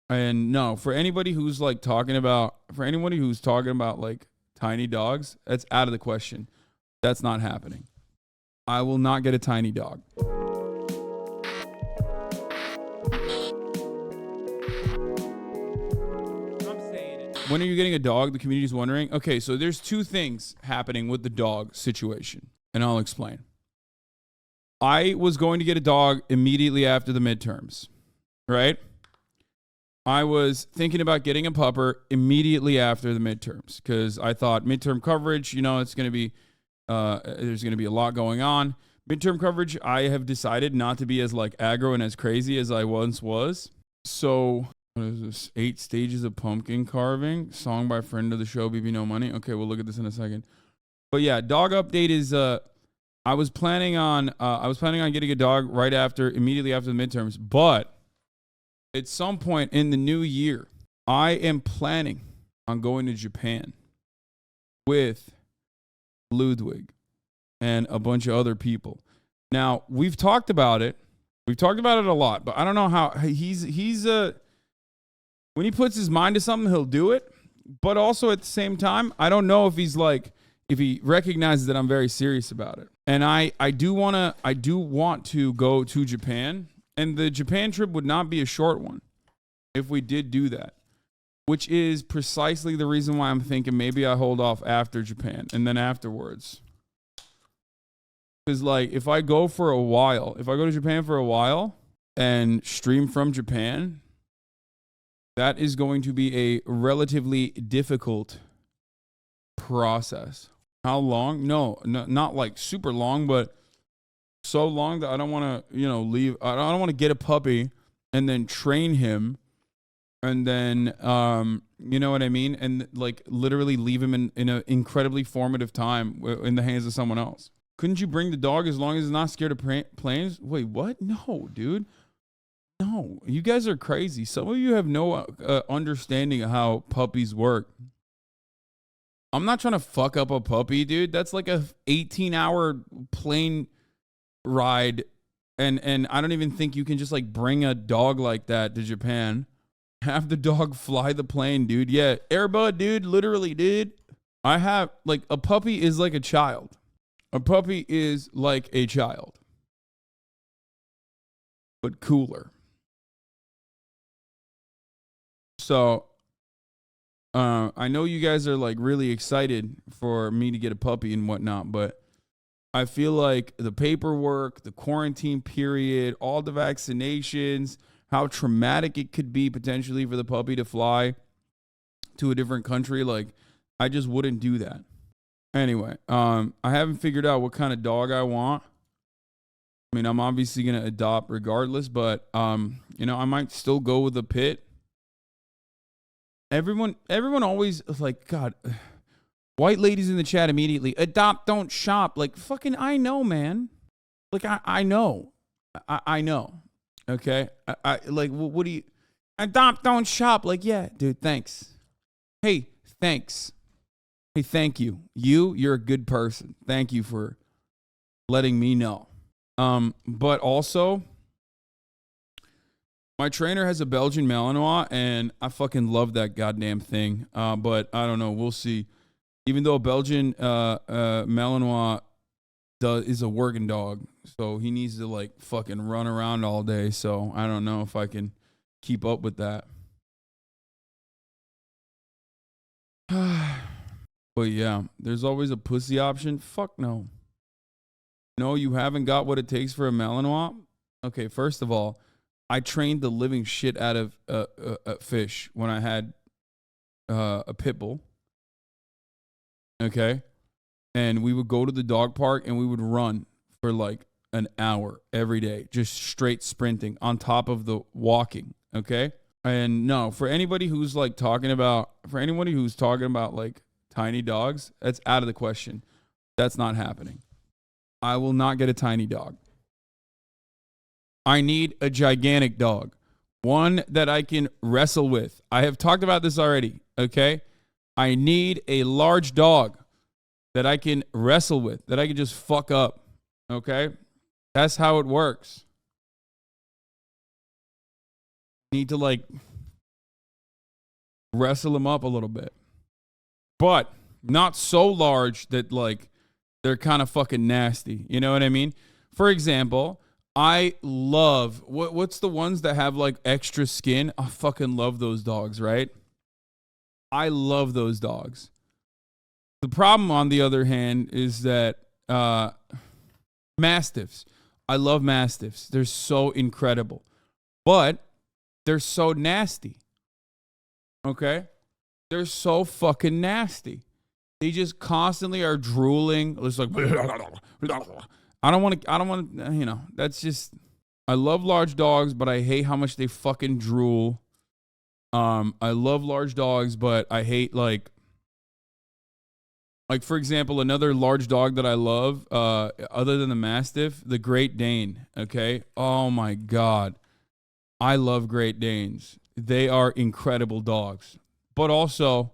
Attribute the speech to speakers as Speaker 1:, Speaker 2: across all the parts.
Speaker 1: And no, for anybody who's like like tiny dogs, that's out of the question. That's not happening. I will not get a tiny dog. When are you getting a dog? The community's wondering. Okay, so there's two things happening with the dog situation, and I'll explain. I was going to get a dog immediately after the midterms, right? I was thinking about getting a pupper immediately after the midterms because I thought midterm coverage, it's going to be, there's going to be a lot going on. Midterm coverage, I have decided not to be as like aggro and as crazy as I once was. So what is this? 8 stages of pumpkin carving. Song by friend of the show, BB No Money. Okay, we'll look at this in a second. But yeah, dog update is I was planning on getting a dog immediately after the midterms, but at some point in the new year, I am planning on going to Japan with Ludwig and a bunch of other people. Now, we've talked about it. We've talked about it a lot, but I don't know how he's when he puts his mind to something, he'll do it. But also at the same time, I don't know if he recognizes that I'm very serious about it. And I do want to go to Japan, and the Japan trip would not be a short one if we did do that, which is precisely the reason why I'm thinking maybe I hold off after Japan and then afterwards. Because like if I go to Japan for a while and stream from Japan, that is going to be a relatively difficult process. How long? No, not like super long, but so long that I don't want to, leave. I don't want to get a puppy and then train him and then, you know what I mean? And like literally leave him in an incredibly formative time in the hands of someone else. Couldn't you bring the dog as long as it's not scared of planes? Wait, what? No, dude. No, you guys are crazy. Some of you have no understanding of how puppies work. I'm not trying to fuck up a puppy, dude. That's like a 18-hour plane ride. And I don't even think you can just like bring a dog like that to Japan. Have the dog fly the plane, dude. Yeah, Airbud, dude. Literally, dude. I have like a puppy is like a child. A puppy is like a child, but cooler. So I know you guys are like really excited for me to get a puppy and whatnot, but I feel like the paperwork, the quarantine period, all the vaccinations, how traumatic it could be potentially for the puppy to fly to a different country. Like, I just wouldn't do that. Anyway, I haven't figured out what kind of dog I want. I mean, I'm obviously going to adopt regardless, but, I might still go with a pit. Everyone always like, God, white ladies in the chat immediately, adopt, don't shop. Like, fucking, I know, man. Like, I know. I know. Okay. I like, what do you, adopt, don't shop. Like, yeah, dude, thanks. Hey, thanks. Hey, thank you. You're a good person. Thank you for letting me know. But also, my trainer has a Belgian Malinois, and I fucking love that goddamn thing. But I don't know. We'll see. Even though a Belgian Malinois is a working dog, so he needs to like fucking run around all day. So I don't know if I can keep up with that. But yeah, there's always a pussy option. Fuck no. No, you haven't got what it takes for a Malinois? Okay, first of all, I trained the living shit out of a fish when I had a pit bull. Okay? And we would go to the dog park and we would run for like an hour every day, just straight sprinting on top of the walking. Okay? And no, for anybody who's talking about like tiny dogs, that's out of the question. That's not happening. I will not get a tiny dog. I need a gigantic dog. One that I can wrestle with. I have talked about this already, okay? I need a large dog that I can wrestle with, that I can just fuck up, okay? That's how it works. Need to wrestle them up a little bit, but not so large that like they're kind of fucking nasty. You know what I mean? For example, I love what's the ones that have like extra skin? I fucking love those dogs, right? I love those dogs. The problem, on the other hand, is that mastiffs. I love mastiffs. They're so incredible, but they're so nasty. Okay? They're so fucking nasty. They just constantly are drooling. It's like, I don't want to, you know, that's just, I love large dogs, but I hate how much they fucking drool. I love large dogs, but I hate like for example, another large dog that I love, other than the Mastiff, the Great Dane. Okay. Oh my God. I love Great Danes. They are incredible dogs, but also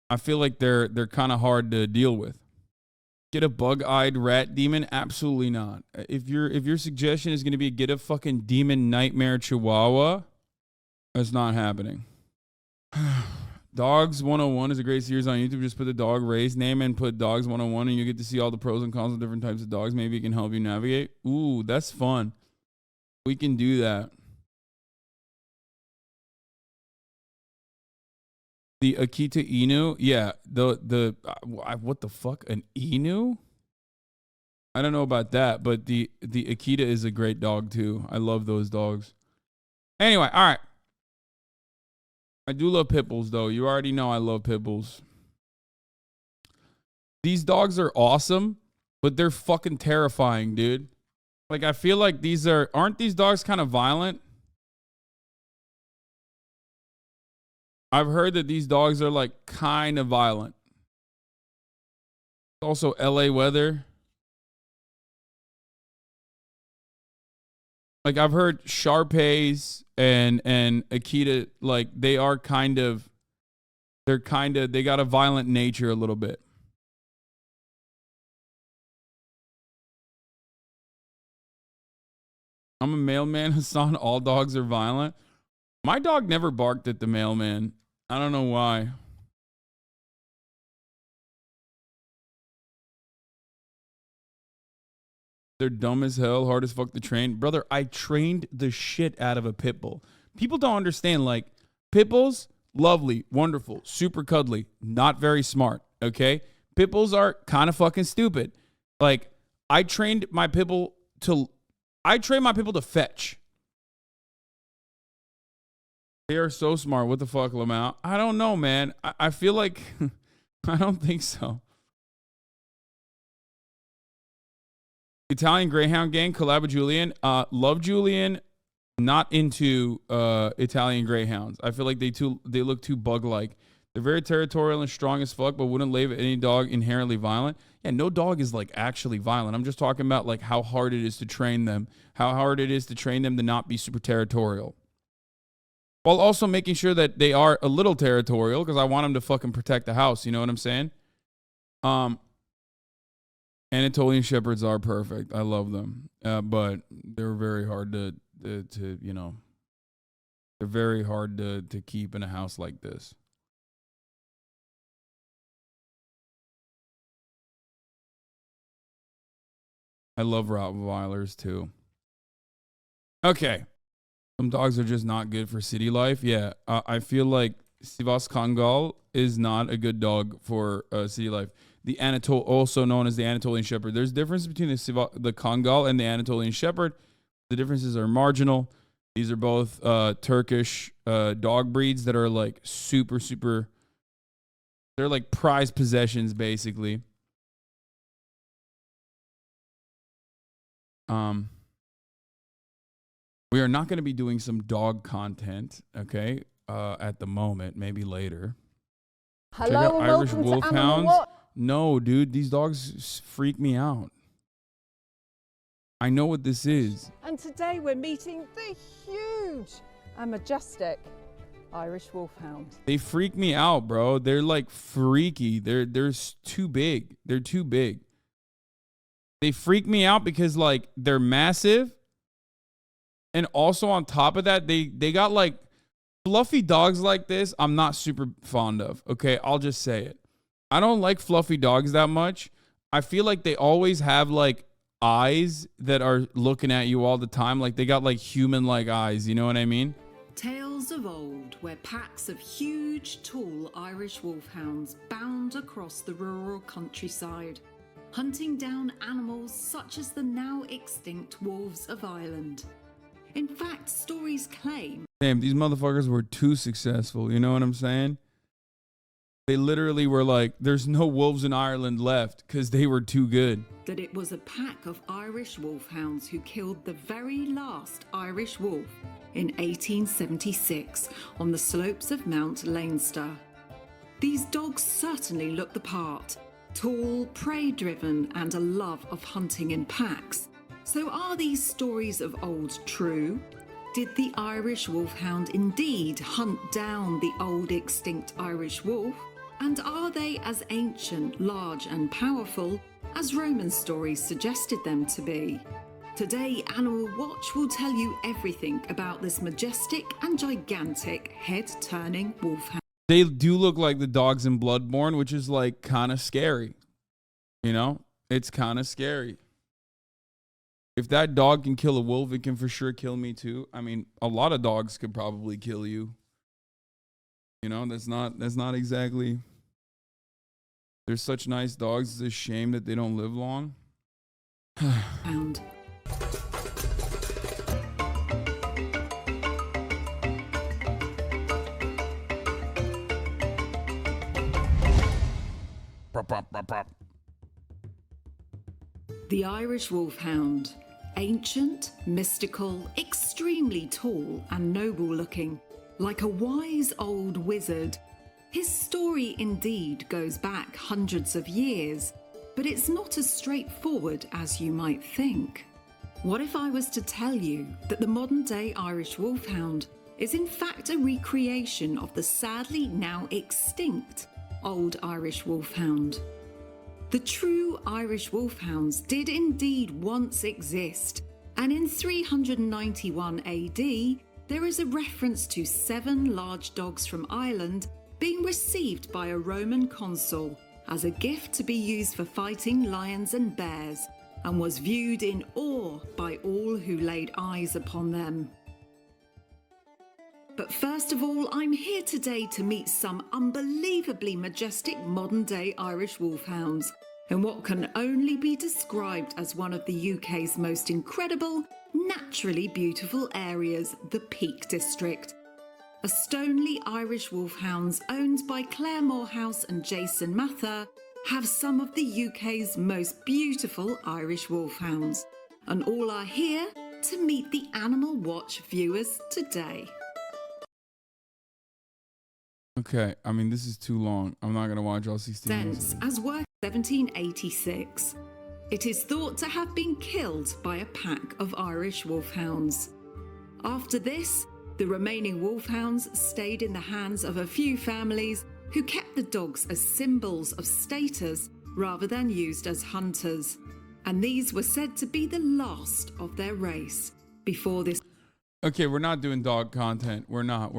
Speaker 1: I feel like they're kind of hard to deal with. Get a bug-eyed rat demon? Absolutely not. If your suggestion is going to be get a fucking demon nightmare chihuahua, that's not happening. Dogs 101 is a great series on YouTube. Just put the dog race name and put Dogs 101 and you get to see all the pros and cons of different types of dogs. Maybe it can help you navigate. Ooh, that's fun. We can do that. The Akita Inu? Yeah, what the fuck? An Inu? I don't know about that, but the Akita is a great dog too. I love those dogs. Anyway, all right. I do love pit bulls, though. You already know I love pit bulls. These dogs are awesome, but they're fucking terrifying, dude. Like, I feel like aren't these dogs kind of violent? I've heard that these dogs are, like, kind of violent. Also, LA weather. Like, I've heard Shar-Peis and Akita, like, they got a violent nature a little bit. I'm a mailman, Hasan. All dogs are violent. My dog never barked at the mailman. I don't know why. They're dumb as hell, hard as fuck to train. Brother, I trained the shit out of a pit bull. People don't understand, like, pit bulls, lovely, wonderful, super cuddly, not very smart, okay? Pit bulls are kind of fucking stupid. Like, I trained my pit bull to fetch. They are so smart. What the fuck, Lamau? I don't know, man. I feel like, I don't think so. Italian Greyhound gang, collab with Julian. Love Julian, not into Italian Greyhounds. I feel like they look too bug-like. They're very territorial and strong as fuck, but wouldn't label any dog inherently violent. Yeah, no dog is like actually violent. I'm just talking about like how hard it is to train them, how hard it is to train them to not be super territorial. While also making sure that they are a little territorial because I want them to fucking protect the house. You know what I'm saying? Anatolian Shepherds are perfect. I love them. But they're very hard to you know, they're very hard to keep in a house like this. I love Rottweilers too. Okay. Some dogs are just not good for city life. Yeah. I feel like Sivas Kangal is not a good dog for city life. The also known as the Anatolian Shepherd. There's difference between the Kangal and the Anatolian Shepherd. The differences are marginal. These are both Turkish dog breeds that are like super, super. They're like prized possessions, basically. We are not going to be doing some dog content, okay? At the moment, maybe later.
Speaker 2: Hello, and
Speaker 1: Irish
Speaker 2: welcome to
Speaker 1: Wolfhounds. No, dude, these dogs freak me out. I know what this is.
Speaker 2: And today we're meeting the huge and majestic Irish Wolfhound.
Speaker 1: They freak me out, bro. They're like freaky. They're too big. They're too big. They freak me out because like they're massive. And also on top of that, they got like Fluffy dogs like this, I'm not super fond of. Okay, I'll just say it. I don't like fluffy dogs that much. I feel like they always have like eyes that are looking at you all the time. Like they got like human-like eyes. You know what I mean?
Speaker 3: Tales of old, where packs of huge, tall Irish wolfhounds bound across the rural countryside, hunting down animals such as the now extinct wolves of Ireland. In fact, stories claim...
Speaker 1: Damn, these motherfuckers were too successful. You know what I'm saying? They literally were like, there's no wolves in Ireland left because they were too good.
Speaker 3: That it was a pack of Irish wolfhounds who killed the very last Irish wolf in 1876 on the slopes of Mount Leinster. These dogs certainly look the part, tall, prey-driven, and a love of hunting in packs. So are these stories of old true? Did the Irish Wolfhound indeed hunt down the old extinct Irish wolf? And are they as ancient, large and powerful as Roman stories suggested them to be? Today, Animal Watch will tell you everything about this majestic and gigantic head-turning wolfhound.
Speaker 1: They do look like the dogs in Bloodborne, which is like kind of scary. You know, it's kind of scary. If that dog can kill a wolf, it can for sure kill me too. I mean, a lot of dogs could probably kill you. You know, that's not exactly. They're such nice dogs. It's a shame that they don't live long.
Speaker 3: And the Irish Wolfhound. Ancient, mystical, extremely tall and noble looking, like a wise old wizard. His story indeed goes back hundreds of years, but it's not as straightforward as you might think. What if I was to tell you that the modern-day Irish Wolfhound is in fact a recreation of the sadly now extinct old Irish Wolfhound? The true Irish Wolfhounds did indeed once exist, and in 391 AD, there is a reference to 7 large dogs from Ireland being received by a Roman consul as a gift to be used for fighting lions and bears, and was viewed in awe by all who laid eyes upon them. But first of all, I'm here today to meet some unbelievably majestic modern-day Irish Wolfhounds in what can only be described as one of the UK's most incredible, naturally beautiful areas, the Peak District. A Stoneleigh Irish Wolfhounds owned by Claire Morehouse and Jason Mather have some of the UK's most beautiful Irish Wolfhounds, and all are here to meet the Animal Watch viewers today.
Speaker 1: Okay, I mean, this is too long. I'm not going to watch all 16 minutes.
Speaker 3: Since, as work 1786, it is thought to have been killed by a pack of Irish Wolfhounds. After this, the remaining wolfhounds stayed in the hands of a few families who kept the dogs as symbols of status rather than used as hunters. And these were said to be the last of their race before this.
Speaker 1: Okay, we're not doing dog content. We're not.